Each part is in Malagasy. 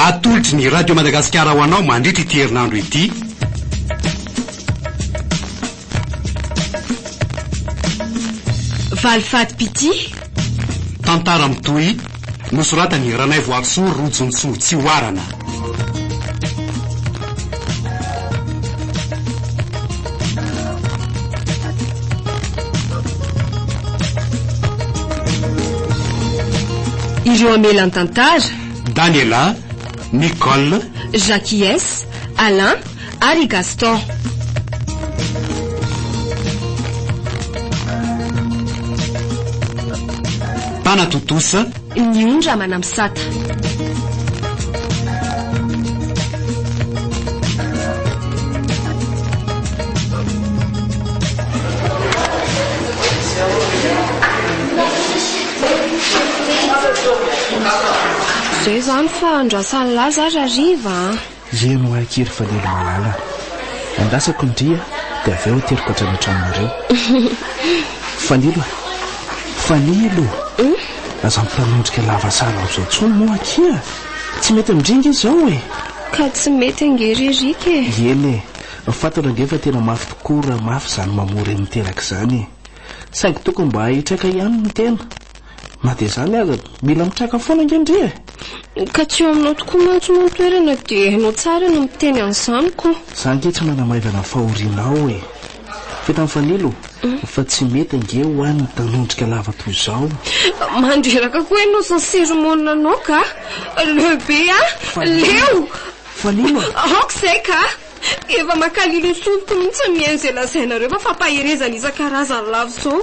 atolotry ny radio Madagasikara ho anao mandritra ity herinandro ity. Valifaty pity tantara mitohy nosoratany Ranay Voarisoa Rojonsoa Tsihoarana. ireo amelany tantara Daniela, Nicole, Jacques, Alain ary Gaston. Panatotosa ny ondra manamsata. Zay zany fa andrasany laza ariva. Eno akiry fanelo malala. Andasako ndria dia avy eo teriko hatrany antranonareo. Fanilo. Aza mitanondrika lava sala amin'izao tsony moa akia. Tsy mety mindringa izao e. Ka tsy mety angeririka e. Eny e, fatana ngefa tena mafy tokoa raha mafy zany mamory miteraka izany. Saingy tokony mba hitraka ihany ny tena. Na dia izany aza mila mitraka foana ngendria. Ka tsy eo aminao tokoa mantsy no toerana dia hainao tsara no miteny an'izanyko. Izany ke tsy manamaivana fahorinao e. Feta amin'ny Fanilo, fa tsy mety ange ho any tanondrika lava toy izao. Mandreraka koa ianao sa seromonina anao ka? Lehibe a? Leo! Fanilo! Aok'izay ka? Efa makalilo soviko mihitsy mihain'izay lazainareo fa fampahirezana isan-karazany lava izao.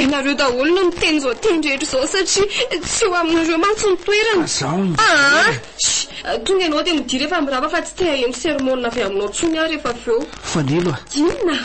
Nareo daholo no miteny izao tendretra izao satria tsy ho aminareo mantsy ny toerana. Tonga ianao dia midiry efa mirava fa tsy te hahaino seromonina avy aminao tsony aho rehefa avy eo. Fanilo! Inona?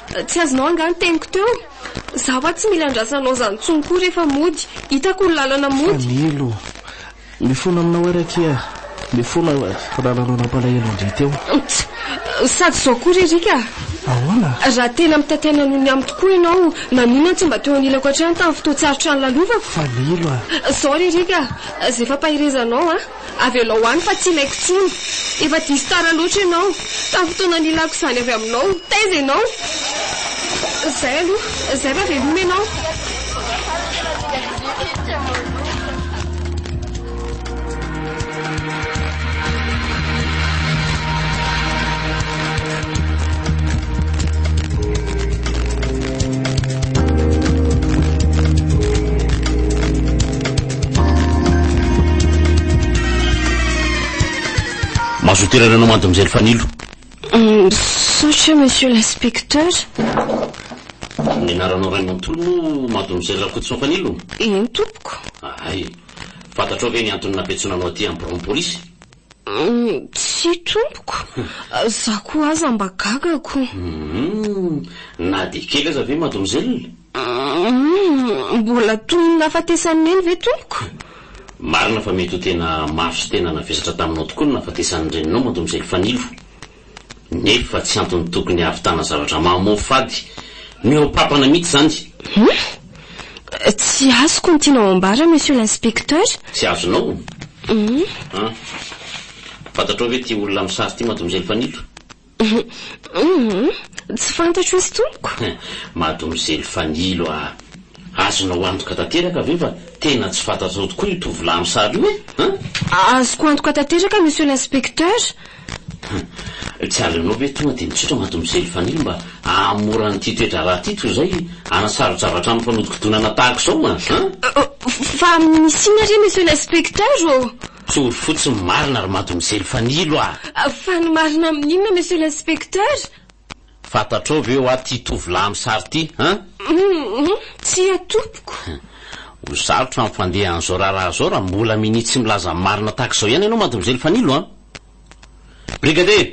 Tsy azonao angany teniko teo. Zaho tsy mila andrasanao zany tsony koa rehefa mody. Hitako ny lalana mody. Fanilo, mifona aminao arakia. Mifona rahalanao nampalahelo indry teo. Sady izao koa ririka. Ahoana? Raha tena mitataina noho ny amin'ny tokoa ianao, nanina tsy mba teo anilako hatrany tamin'ny fotoatsarotra ny lalovako. Fanilo a. Zao ririka, izay fampahirezanao a. Avy elo hoany fa tsy ilaiko tsony. Efa diso tara loatra ianao. Tamin'ny fotoana nilako izany avy aminao, taiza ianao. Zay aloha, zay fa veloma ianao. Mazotoerananao manto amin'izay Fanilo. Saotra monsieur l'inspecteur. Ny anaranao ray manontolo no manto amin'izay rakototsy Fanilo. Eny tompoko. Ay, fantatrao ve ny antony nampetsonanao aty amin'ny bureau police? Tsy tompoko. Za koa aza mba gagako. Na dia kely aza ve manto amin'izay? Mbola toy ny nafatesany eny ve tompoko? Marina fa mety ho tena mafy sy tena navesatra taminao tokoa no nafatesan'ny reninao manto amin'izay Fanilo. Nefa tsy antony tokony havitana zavatra mahamofo fady. Mihopapana mihitsy zany. Tsy azoko ny tianao ambara monsieur l'inspecteur. Tsy azonao? Fantatrao ve ty olona misary ty manto amin'izay Fanilo? Tsy fantatro izy tompoko. Manto amin'izay Fanilo a. Azonao antoka tanteraka ve fa tena tsy fantatrao tokoa io tovolahy misary io e? Azoko antoka tanteraka monsieur l'inspecteur. Tsy alonao ve tonga dia mitsotra manto amin'izay Fanilo mba hahamora n'ity toetra raha ty toy izay anasarotsavatra amin'ny fanodikodonana tahaka izao Fa misy inareo monsieur l'inspecteur Tsory fotsiny marina ary manto amin'izay Fanilo Fa ny marina amin'inona monsieur l'inspecteur? Fantatrao ve ho aty tovolahy misary ty Tsy atompoko. Ho sarotra amin'ny fandehan'izao raharaha zao raha mbola minitsy milaza marina tahaka izao ihany ianao manto amin'izay Fanilo Brigadier,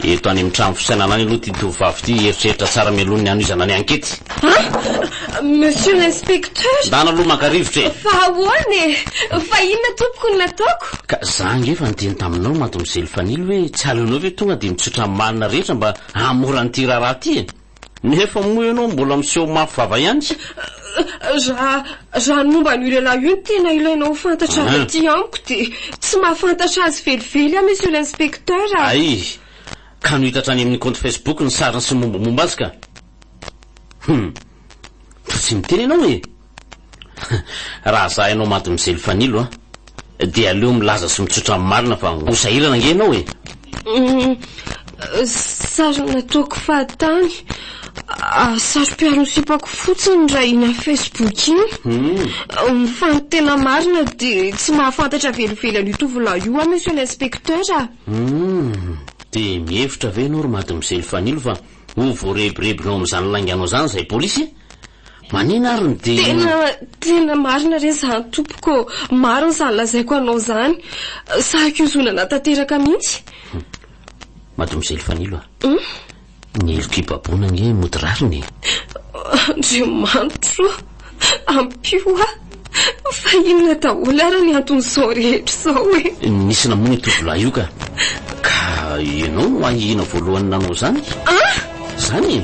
eto any amin'ny trano fisainana any aloha ty tovovavy ty eritreritra tsara mialohan'ny ny anoizana ny ankety. Monsieur l'inspecteur? Dana aloha maka-rivotra Fa ahoana e? Fa inona tompoko ny nataoko? Ka zany efa niteny taminao manto amin'izay Fanilo hoe tsy alonao ve tonga dia mitsotra marina rehetra mba hahamora n'ity raharaha ty nefa moa ianao mbola miseho mafy vava ihany raha momba an'io lehilahy io tena ilainao fantatra aty amiko dia tsy mahafantatra azy velively monsieur l'inspecteur. ay ka no hitatra any amin'ny compte Facebook ny sariny sy mombamomba azy ka tsy miteny ianao e raha za ianao maty mizely fanilo dia aleo milaza sy mitsotra marina fa hosahirana nge ianao e. Sary nataoko fahatany sary-piaro sipako fotsiny raha iny Facebook iny mifantena marina dia tsy mahafantatra velively an'io tovolahy io monsieur l'inspecteur. dia mihevitra ve ianao ry maty mizely fanilo fa ho voarebirebinao amin'izany langanao zany zay polisy manina ary ny tena marina re zany tompoko maro ny lazaiko anao zany sahako izonana tanteraka mihitsy. maty mizely fanilo ny elokibabona nge mody rariny. Andriamanitra ampio fa inona daholo ary ny anton'izao rehetra izao e. nisy namoa ny tovolahy io ka ianao no ahihina voalohany nanao zany zany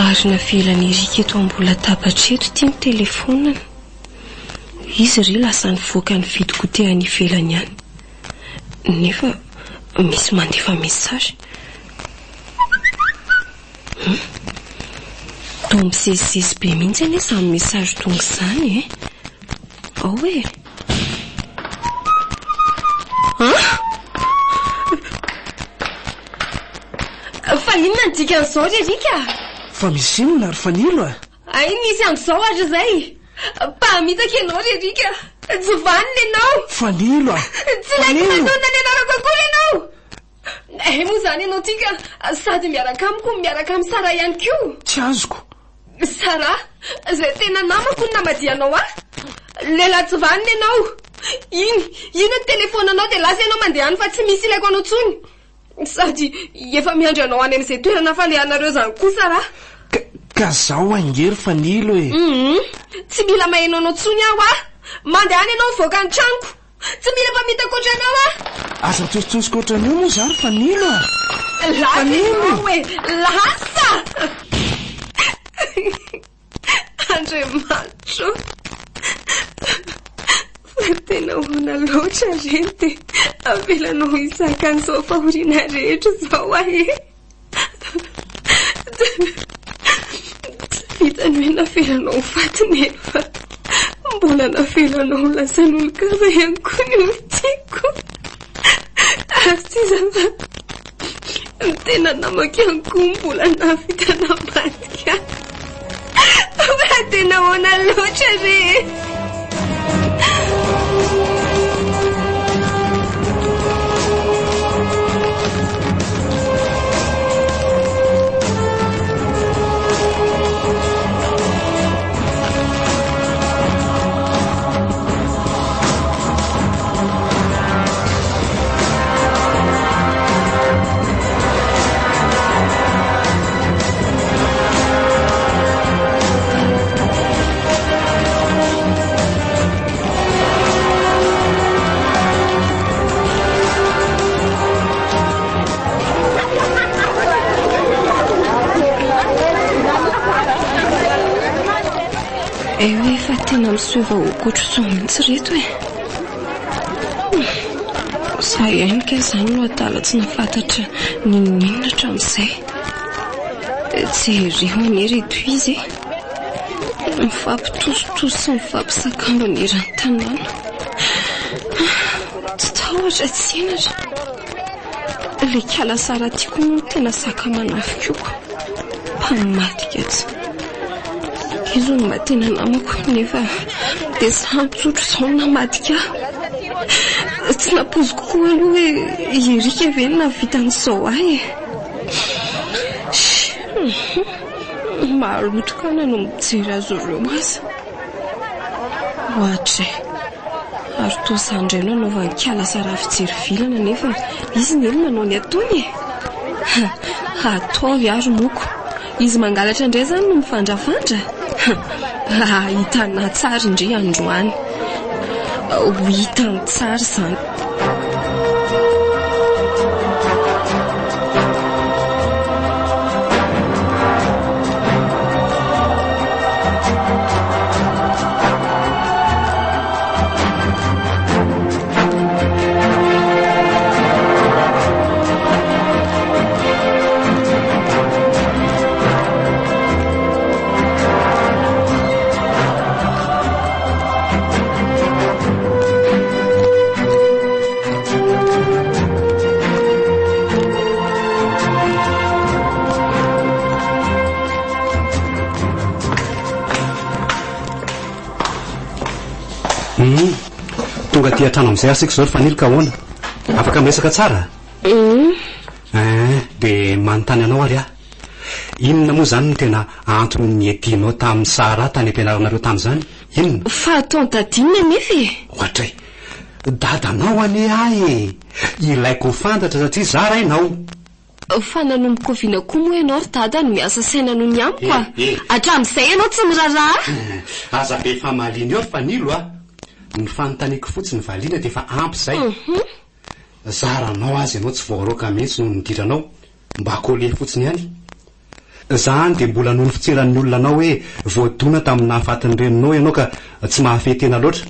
ary navelany erika eto ambola tabatra eto tia mitelefonana izy ry lasa nivoaka ny vidiko tehany ivelany ihany nefa misy mandefa message toa misesisesy be mihitsy ane samy message tonga izany ao e fa inona ny dikan'izao rerika fa misy inona ary fanilo ay nisy amin'izao ary zay mpahamitaka ianao rerika jovaniny ianao fanilo tsy laiko nataona ny anarako akory ianao moa zany ianao tika sady miaraka amiko miaraka amin'ny Sara ihany koa tsy azoko Sara zay tena namako ny namadianao lehilahy jovaniny ianao ino ny telefonanao dia lasa ianao mandeha any fa tsy misy ilaiko anao tsony sady efa miandry anao any amin'izay toerana fandehanareo zany koa Sara ka zaho angery fanilo e tsy mila mahaino anao tsony aho mandeha any ianao voaka ny tranoko tsy mila mpamitako ohatranao asa tsositsosiko ohatran'io moa zary fanilo lasa e lasa Andriamanitra fa tena hoana loatra reny dia avelanao hisaka an'izao fahoriana rehetra izao tsy vitany hoe navelanao ho faty nefa mbola navelanao ho lasan'olon-kafa ihany koa ny olon-tiako ary tsy zava tena namako ihany koa mbola navita namadika fa tena hoana loatra re efa tena misova okotro zao mihitsy reto za ihany ka zany no adala tsy nafantatra ninonina hatramin'izay tsy hereo ane reto izy mifampitositosy sy mifampisakambana eran'ny tanàna tsy tahotra tsy enatra le kala Sara tiako no tena saka manafy koako Matiketsy. Izy no matena namako nefa dia sampitsotro izao namadika. Tsy napoziko koa aloha hoe irika ve no navitan'izao ahy. Malotrokana no mijery azy ireo aza. Ohatra ary toa izany indray no anaovany kalasa raha fijery vilana nefa izy ny ely manao ny ataony. Ataovy ary moko. Izy mangalatra indray izany no mifandrafandra. Hitana tsara indray androany. Hitany tsara izany. Tonga ty atrano amin'izay asika izao rehefa nilika ahoana. Afaka miresaka tsara? Dia manontany anao ary aho. Inona moa izany no tena antony niadianao tamin'ny Sara tany ampianaranareo tamin'izany? Inona? Fa ataony tadinina nefa e. Ohatray, dadanao anie ahy. Ilaiko fantatra satria zara ianao. Fa nanomboka oviana koa moa ianao ry dada no miasa saina noho ny amiko a. Hatramin'izay ianao tsy miraharaha. Aza be famaliana eo fa nilo a. Ny fanontaniako fotsiny valiana dia efa ampy izay. Zaranao azy ianao tsy voaroaka mihitsy no nidiranao mba kole fotsiny ihany. Zany dia mbola noho ny fitseran'ny olona anao hoe voadona tamin'ny nahafatin'ny reninao ianao ka tsy mahafehy tena loatra.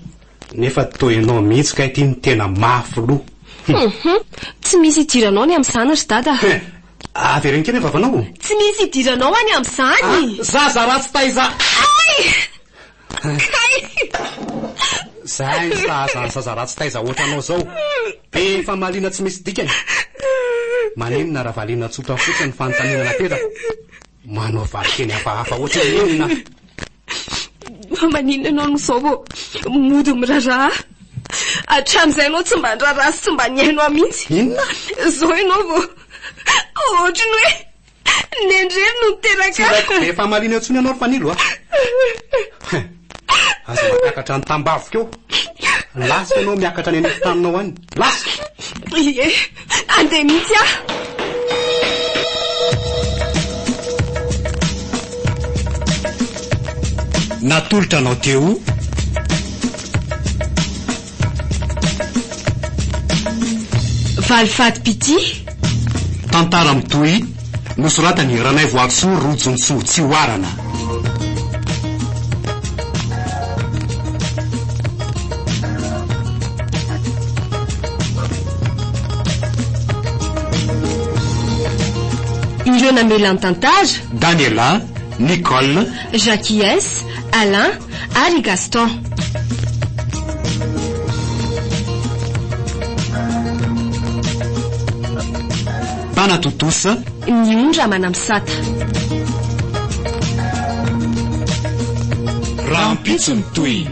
Nefa toa ianao mihitsy ka ity ny tena mafy loha. Tsy misy idiranao any amin'izany ry dada. Averiny kely vavanao. Tsy misy idiranao any amin'izany. Zaza ratsy taiza. Zay zaza ratsy taiza ohatranao zao. Be famaliana tsy misy dikany. Maninona raha valiana tsotra fotsiny ny fanontaniana teraka. Manao valikeny hafahafa ohatry ny inona. Maninona ianao n'izao vo mody miraharaha. Hatramin'izay ianao tsy mba niraharaha sy tsy mba niaino mihitsy. Inona? Zao ianao vo ohatry ny hoe nendreny no niteraka. Tsy raiko be famaliana eo tsony ianao ry fanilo a. Aza miakatra ny tambavika eo. Lasa ianao miakatra ny an'efitanonao any. Lasa. Ie, andeha mihitsy aho. Natolotra anao teo. Valifaty pity. Tantara mitohy nosoratany Ranay Voakisoa Rojonsoa tsy hoarana. Ireo namela ny tantara Daniela, Nicole, Jacques, Alain ary Gaston. Panatotosa, Ny ondra manamsata. Rampitso mitohy.